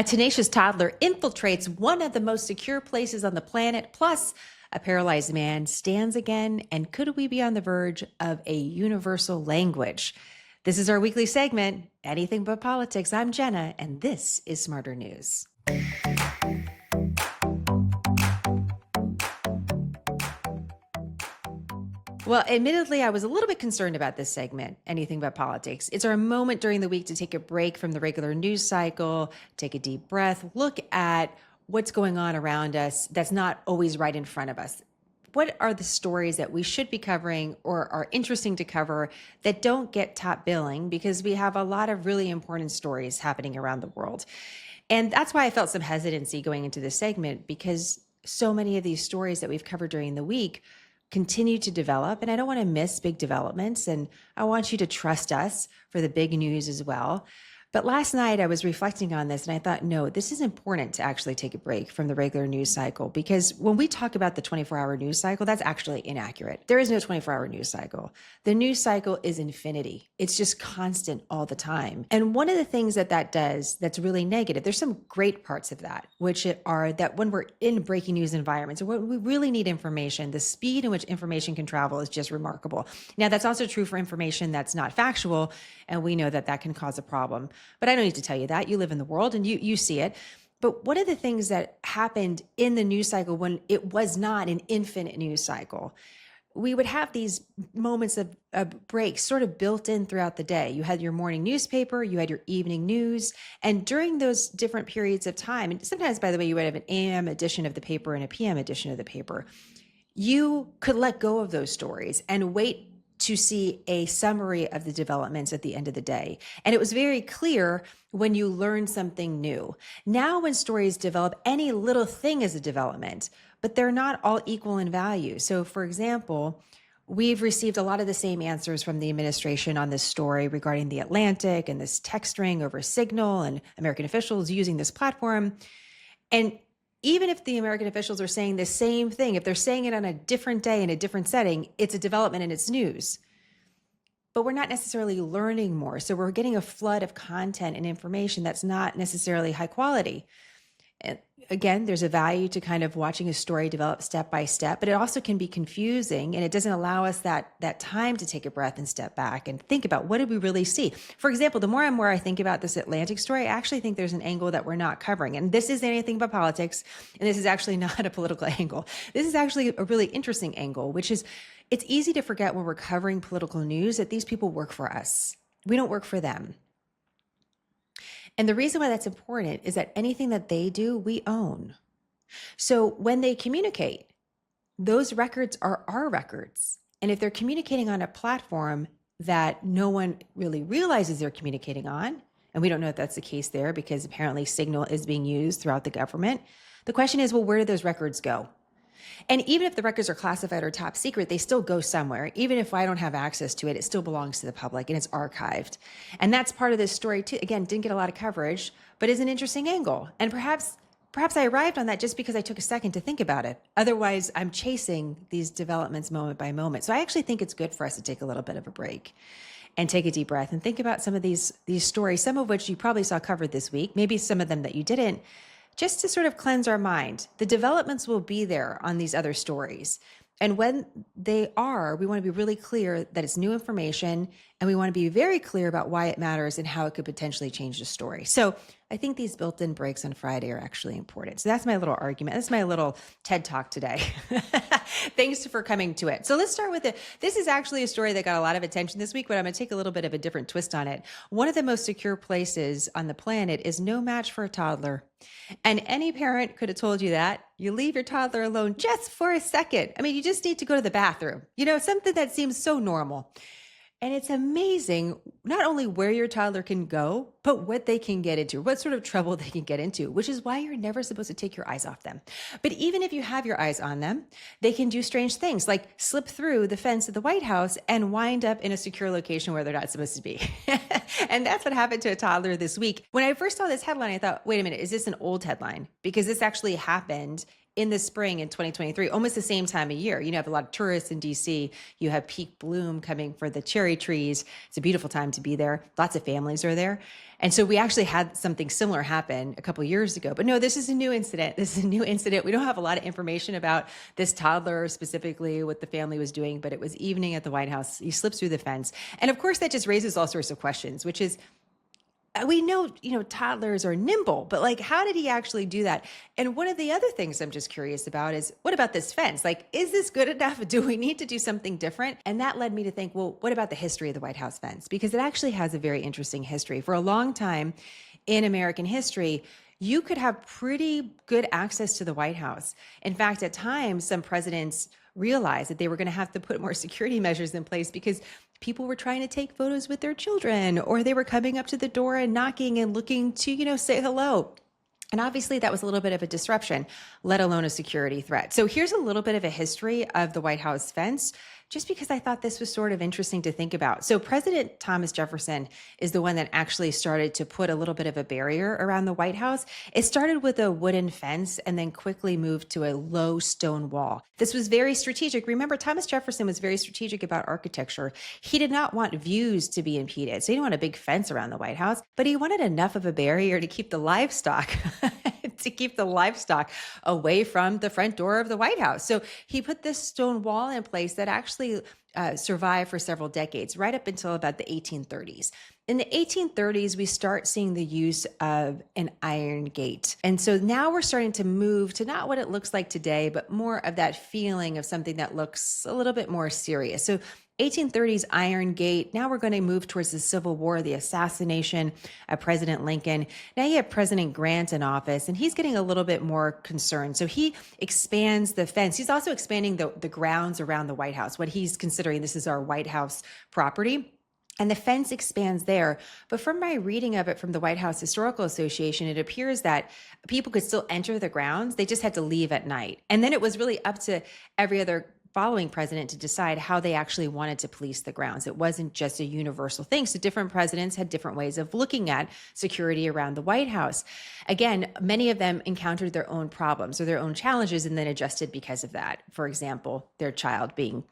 A tenacious toddler infiltrates one of the most secure places on the planet. Plus, a paralyzed man stands again. And could we be on the verge of a universal language? This is our weekly segment, Anything But Politics. I'm Jenna, and this is Smarter News. Well, admittedly, I was a little bit concerned about this segment, Anything But Politics. It's our moment during the week to take a break from the regular news cycle, take a deep breath, look at what's going on around us that's not always right in front of us. What are the stories that we should be covering or are interesting to cover that don't get top billing, because we have a lot of really important stories happening around the world. And that's why I felt some hesitancy going into this segment, because so many of these stories that we've covered during the week continue to develop, and I don't want to miss big developments, and I want you to trust us for the big news as well. But last night I was reflecting on this and I thought, no, this is important to actually take a break from the regular news cycle, because when we talk about the 24-hour news cycle, that's actually inaccurate. There is no 24-hour news cycle. The news cycle is infinity. It's just constant all the time. And one of the things that does that's really negative, there's some great parts of that, which are that when we're in breaking news environments, or when we really need information, the speed in which information can travel is just remarkable. Now, that's also true for information that's not factual, and we know that that can cause a problem. But I don't need to tell you that. You live in the world and you see it. But one of the things that happened in the news cycle when it was not an infinite news cycle, we would have these moments of breaks sort of built in throughout the day. You had your morning newspaper, you had your evening news, and during those different periods of time, and sometimes, by the way, you would have an AM edition of the paper and a PM edition of the paper, you could let go of those stories and wait to see a summary of the developments at the end of the day. And it was very clear when you learned something new. Now, when stories develop, any little thing is a development, but they're not all equal in value. So, for example, we've received a lot of the same answers from the administration on this story regarding the Atlantic and this text string over Signal and American officials using this platform. And even if the American officials are saying the same thing, if they're saying it on a different day in a different setting, it's a development and it's news. But we're not necessarily learning more. So we're getting a flood of content and information that's not necessarily high quality. And again, there's a value to kind of watching a story develop step by step, but it also can be confusing, and it doesn't allow us that time to take a breath and step back and think about, what did we really see? For example, the more and more I think about this Atlantic story, I actually think there's an angle that we're not covering. And this is Anything But Politics, and this is actually not a political angle. This is actually a really interesting angle, which is, it's easy to forget when we're covering political news that these people work for us. We don't work for them. And the reason why that's important is that anything that they do, we own. So when they communicate, those records are our records. And if they're communicating on a platform that no one really realizes they're communicating on, and we don't know if that's the case there because apparently Signal is being used throughout the government, the question is, well, where do those records go? And even if the records are classified or top secret, they still go somewhere. Even if I don't have access to it, it still belongs to the public and it's archived. And that's part of this story too. Again, didn't get a lot of coverage, but is an interesting angle. And perhaps I arrived on that just because I took a second to think about it. Otherwise, I'm chasing these developments moment by moment. So I actually think it's good for us to take a little bit of a break and take a deep breath and think about some of these stories, some of which you probably saw covered this week, maybe some of them that you didn't, just to sort of cleanse our mind. The developments will be there on these other stories. And when they are, we want to be really clear that it's new information, and we want to be very clear about why it matters and how it could potentially change the story. So I think these built-in breaks on Friday are actually important. So that's my little argument. That's my little TED Talk today. Thanks for coming to it. So let's start with it. This is actually a story that got a lot of attention this week, but I'm going to take a little bit of a different twist on it. One of the most secure places on the planet is no match for a toddler. And any parent could have told you that. You leave your toddler alone just for a second. I mean, you just need to go to the bathroom. You know, something that seems so normal. And it's amazing not only where your toddler can go, but what they can get into, what sort of trouble they can get into, which is why you're never supposed to take your eyes off them. But even if you have your eyes on them, they can do strange things like slip through the fence of the White House and wind up in a secure location where they're not supposed to be. And that's what happened to a toddler this week. When I first saw this headline, I thought, wait a minute, is this an old headline? Because this actually happened in the spring in 2023, almost the same time of year. You have a lot of tourists in DC. You have peak bloom coming for the cherry trees. It's a beautiful time to be there. Lots of families are there. And so we actually had something similar happen a couple of years ago. But no, this is a new incident. This is a new incident. We don't have a lot of information about this toddler specifically, what the family was doing, but it was evening at the White House. He slips through the fence. And of course, that just raises all sorts of questions, which is, we know, toddlers are nimble, but like, how did he actually do that? And one of the other things I'm just curious about is, what about this fence? Like, is this good enough? Do we need to do something different? And that led me to think, well, what about the history of the White House fence? Because it actually has a very interesting history. For a long time in American history, you could have pretty good access to the White House. In fact, at times, some presidents realized that they were going to have to put more security measures in place because people were trying to take photos with their children, or they were coming up to the door and knocking and looking to, say hello. And obviously that was a little bit of a disruption, let alone a security threat. So here's a little bit of a history of the White House fence, just because I thought this was sort of interesting to think about. So President Thomas Jefferson is the one that actually started to put a little bit of a barrier around the White House. It started with a wooden fence and then quickly moved to a low stone wall. This was very strategic. Remember, Thomas Jefferson was very strategic about architecture. He did not want views to be impeded. So he didn't want a big fence around the White House, but he wanted enough of a barrier to keep the livestock away from the front door of the White House. So he put this stone wall in place that actually survived for several decades, right up until about the 1830s. In the 1830s, we start seeing the use of an iron gate. And so now we're starting to move to not what it looks like today, but more of that feeling of something that looks a little bit more serious. So 1830s Iron Gate. Now we're going to move towards the Civil War, the assassination of President Lincoln. Now you have President Grant in office, and he's getting a little bit more concerned. So he expands the fence. He's also expanding the grounds around the White House, what he's considering this is our White House property. And the fence expands there. But from my reading of it from the White House Historical Association, it appears that people could still enter the grounds. They just had to leave at night. And then it was really up to every other following president to decide how they actually wanted to police the grounds. It wasn't just a universal thing. So different presidents had different ways of looking at security around the White House. Again, many of them encountered their own problems or their own challenges and then adjusted because of that. For example, their child being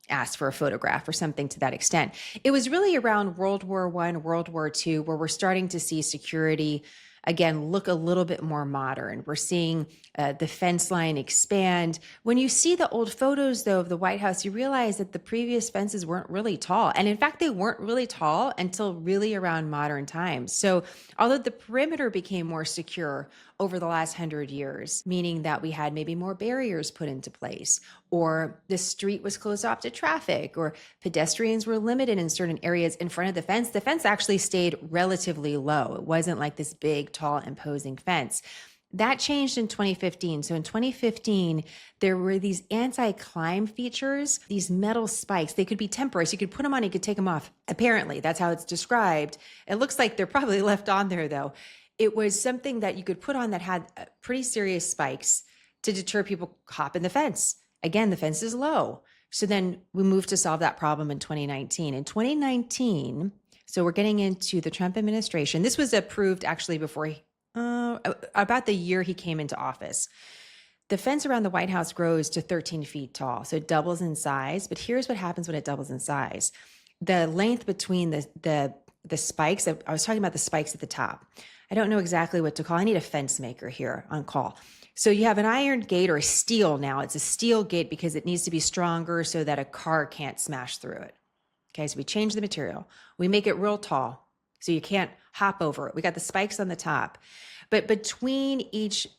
asked for a photograph or something to that extent. It was really around World War I, World War II, where we're starting to see security again look a little bit more modern. We're seeing the fence line expand. When you see the old photos, though, of the White House, you realize that the previous fences weren't really tall. And in fact, they weren't really tall until really around modern times. So although the perimeter became more secure over the last 100 years, meaning that we had maybe more barriers put into place, or the street was closed off to traffic, or pedestrians were limited in certain areas in front of the fence actually stayed relatively low. It wasn't like this big, tall, imposing fence. That changed in 2015. So in 2015, there were these anti-climb features, these metal spikes. They could be temporary. So you could put them on, you could take them off. Apparently, that's how it's described. It looks like they're probably left on there, though. It was something that you could put on that had pretty serious spikes to deter people hopping the fence. Again, the fence is low. So then we moved to solve that problem in 2019. In 2019, so we're getting into the Trump administration. This was approved actually before about the year he came into office. The fence around the White House grows to 13 feet tall. So it doubles in size. But here's what happens when it doubles in size. The length between the spikes, I was talking about the spikes at the top. I don't know exactly what to call. I need a fence maker here on call. So you have an iron gate or a steel now. It's a steel gate because it needs to be stronger so that a car can't smash through it. Okay, so we change the material. We make it real tall so you can't hop over it. We got the spikes on the top. But between each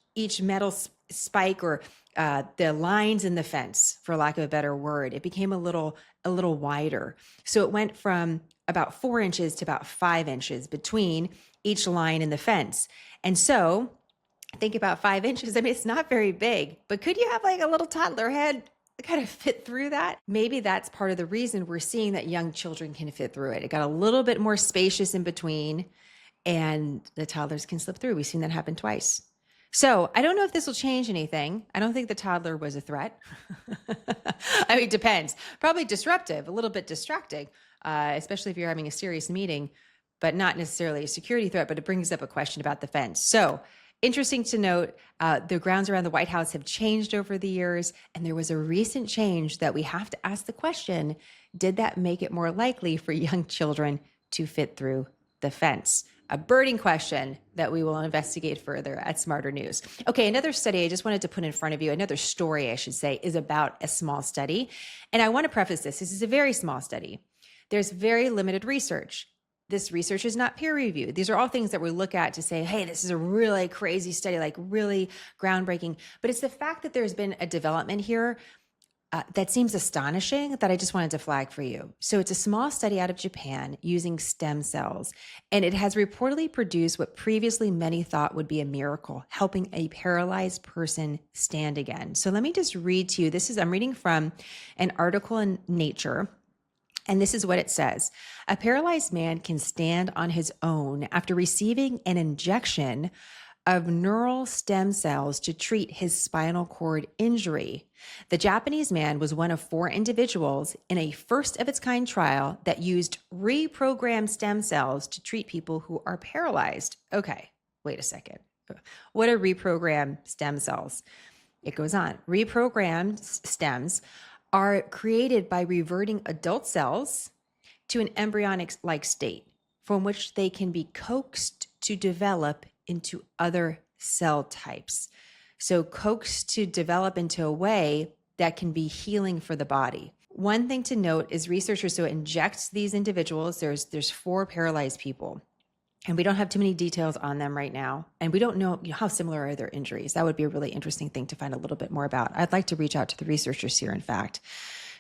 metal spike or the lines in the fence, for lack of a better word, it became a little wider. So it went from about 4 inches to about 5 inches between each line in the fence. And so think about 5 inches. I mean, it's not very big, but could you have like a little toddler head kind of fit through that? Maybe that's part of the reason we're seeing that young children can fit through it. It got a little bit more spacious in between and the toddlers can slip through. We've seen that happen twice. So I don't know if this will change anything. I don't think the toddler was a threat. I mean, it depends. Probably disruptive, a little bit distracting, especially if you're having a serious meeting, but not necessarily a security threat, but it brings up a question about the fence. So Interesting to note, the grounds around the White House have changed over the years, and there was a recent change that we have to ask the question, did that make it more likely for young children to fit through the fence? A burning question that we will investigate further at Smarter News. Okay, another study I just wanted to put in front of you, another story I should say, is about a small study. And I want to preface this is a very small study. There's very limited research. This research is not peer reviewed. These are all things that we look at to say, hey, this is a really crazy study, like really groundbreaking. But it's the fact that there's been a development here that seems astonishing that I just wanted to flag for you. So it's a small study out of Japan using stem cells, and it has reportedly produced what previously many thought would be a miracle, helping a paralyzed person stand again. So let me just read to you. I'm reading from an article in Nature. And this is what it says. A paralyzed man can stand on his own after receiving an injection of neural stem cells to treat his spinal cord injury. The Japanese man was one of 4 individuals in a first of its kind trial that used reprogrammed stem cells to treat people who are paralyzed. Okay, wait a second. What are reprogrammed stem cells? It goes on. Reprogrammed stems are created by reverting adult cells to an embryonic-like state from which they can be coaxed to develop into other cell types. So coaxed to develop into a way that can be healing for the body. One thing to note is researchers inject these individuals. There's 4 paralyzed people, and we don't have too many details on them right now. And we don't know how similar are their injuries. That would be a really interesting thing to find a little bit more about. I'd like to reach out to the researchers here, in fact.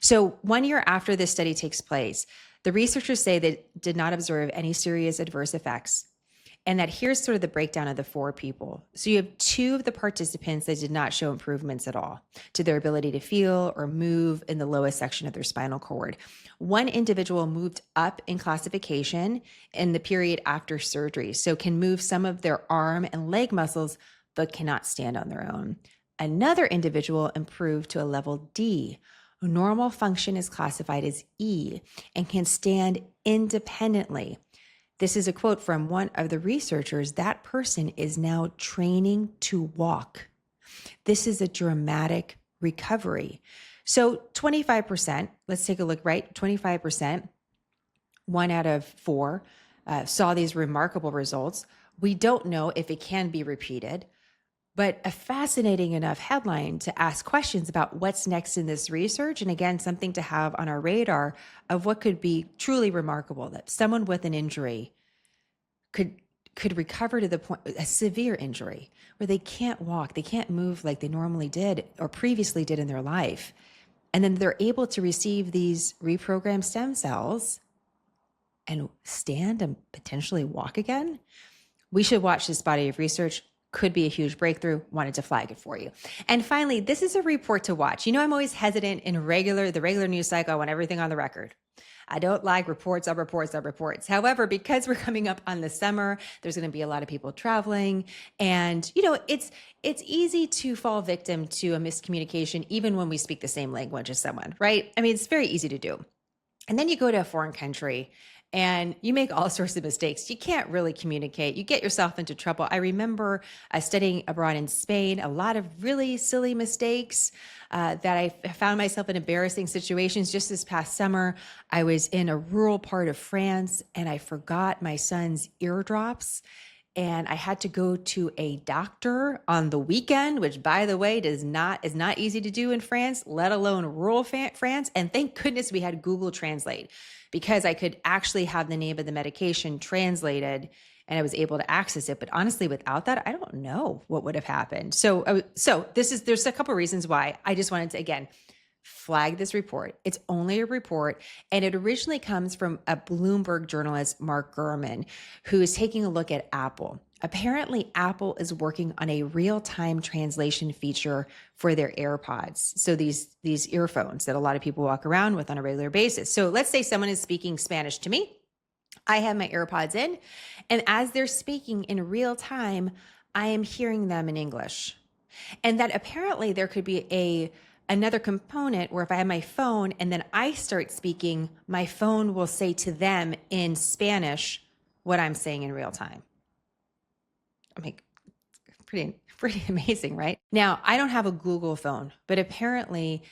So 1 year after this study takes place, the researchers say they did not observe any serious adverse effects. And that here's sort of the breakdown of the 4 people. So you have 2 of the participants that did not show improvements at all to their ability to feel or move in the lowest section of their spinal cord. 1 individual moved up in classification in the period after surgery, so can move some of their arm and leg muscles, but cannot stand on their own. Another individual improved to a level D. Normal function is classified as E and can stand independently. This is a quote from one of the researchers. That person is now training to walk. This is a dramatic recovery. So 25%, let's take a look, right? 25%, 1 out of 4, saw these remarkable results. We don't know if it can be repeated, but a fascinating enough headline to ask questions about what's next in this research. And again, something to have on our radar of what could be truly remarkable, that someone with an injury could recover to the point, a severe injury, where they can't walk, they can't move like they normally did or previously did in their life. And then they're able to receive these reprogrammed stem cells and stand and potentially walk again. We should watch this body of research. Could be a huge breakthrough. Wanted to flag it for you. And finally, this is a report to watch. You know, I'm always hesitant in the regular news cycle. I want everything on the record. I don't like reports of reports of reports. However, because we're coming up on the summer, there's going to be a lot of people traveling. And, you know, it's easy to fall victim to a miscommunication, even when we speak the same language as someone, right? I mean, it's very easy to do. And then you go to a foreign country and you make all sorts of mistakes. You can't really communicate. You get yourself into trouble. I remember studying abroad in Spain, a lot of really silly mistakes that I found myself in embarrassing situations. Just this past summer, I was in a rural part of France and I forgot my son's eardrops. And I had to go to a doctor on the weekend, which, by the way, is not easy to do in France, let alone rural France. And thank goodness we had Google Translate, because I could actually have the name of the medication translated and I was able to access it. But honestly, without that, I don't know what would have happened. So there's a couple of reasons why I just wanted to, again, flag this report. It's only a report, and it originally comes from a Bloomberg journalist, Mark Gurman, who is taking a look at Apple. Apparently, Apple is working on a real-time translation feature for their AirPods. So these earphones that a lot of people walk around with on a regular basis. So let's say someone is speaking Spanish to me. I have my AirPods in, and as they're speaking in real time, I am hearing them in English. And that apparently there could be another component where if I have my phone and then I start speaking, my phone will say to them in Spanish what I'm saying in real time. I mean, pretty amazing, right? Now, I don't have a Google phone, but apparently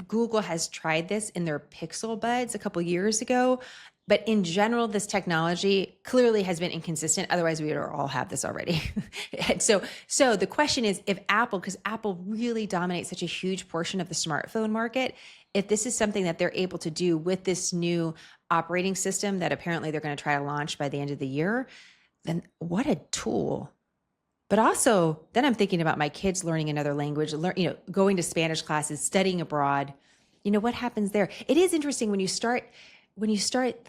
Google has tried this in their Pixel Buds a couple years ago. But in general, this technology clearly has been inconsistent. Otherwise, we would all have this already. And so the question is, if Apple, because Apple really dominates such a huge portion of the smartphone market, if this is something that they're able to do with this new operating system that apparently they're going to try to launch by the end of the year, then what a tool. But also, then I'm thinking about my kids learning another language, going to Spanish classes, studying abroad. What happens there? It is interesting when you start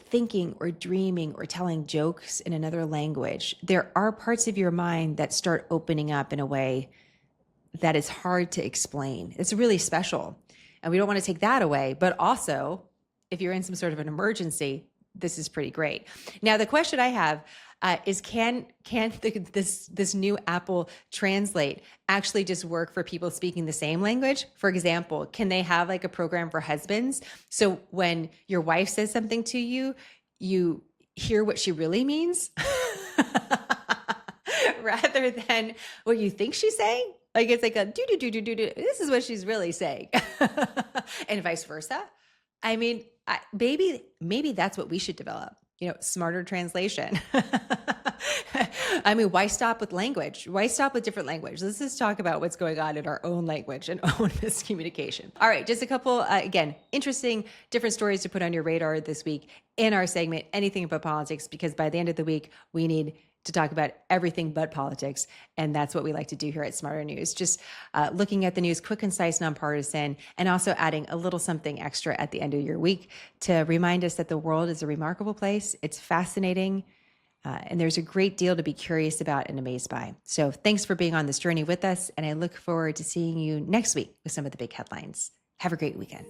thinking or dreaming or telling jokes in another language, there are parts of your mind that start opening up in a way that is hard to explain. It's really special. And we don't want to take that away. But also, if you're in some sort of an emergency, this is pretty great. Now, the question I have is can this new Apple Translate actually just work for people speaking the same language? For example, can they have like a program for husbands? So when your wife says something to you, you hear what she really means rather than what you think she's saying? Like it's like a do. This is what she's really saying, and vice versa. I mean, maybe that's what we should develop. Smarter translation. I mean, why stop with language? Why stop with different language? Let's just talk about what's going on in our own language and own miscommunication. All right, just a couple, again, interesting, different stories to put on your radar this week in our segment, Anything But Politics, because by the end of the week, we need to talk about everything but politics. And that's what we like to do here at Smarter News. Just looking at the news, quick, concise, nonpartisan, and also adding a little something extra at the end of your week to remind us that the world is a remarkable place. It's fascinating. And there's a great deal to be curious about and amazed by. So thanks for being on this journey with us. And I look forward to seeing you next week with some of the big headlines. Have a great weekend.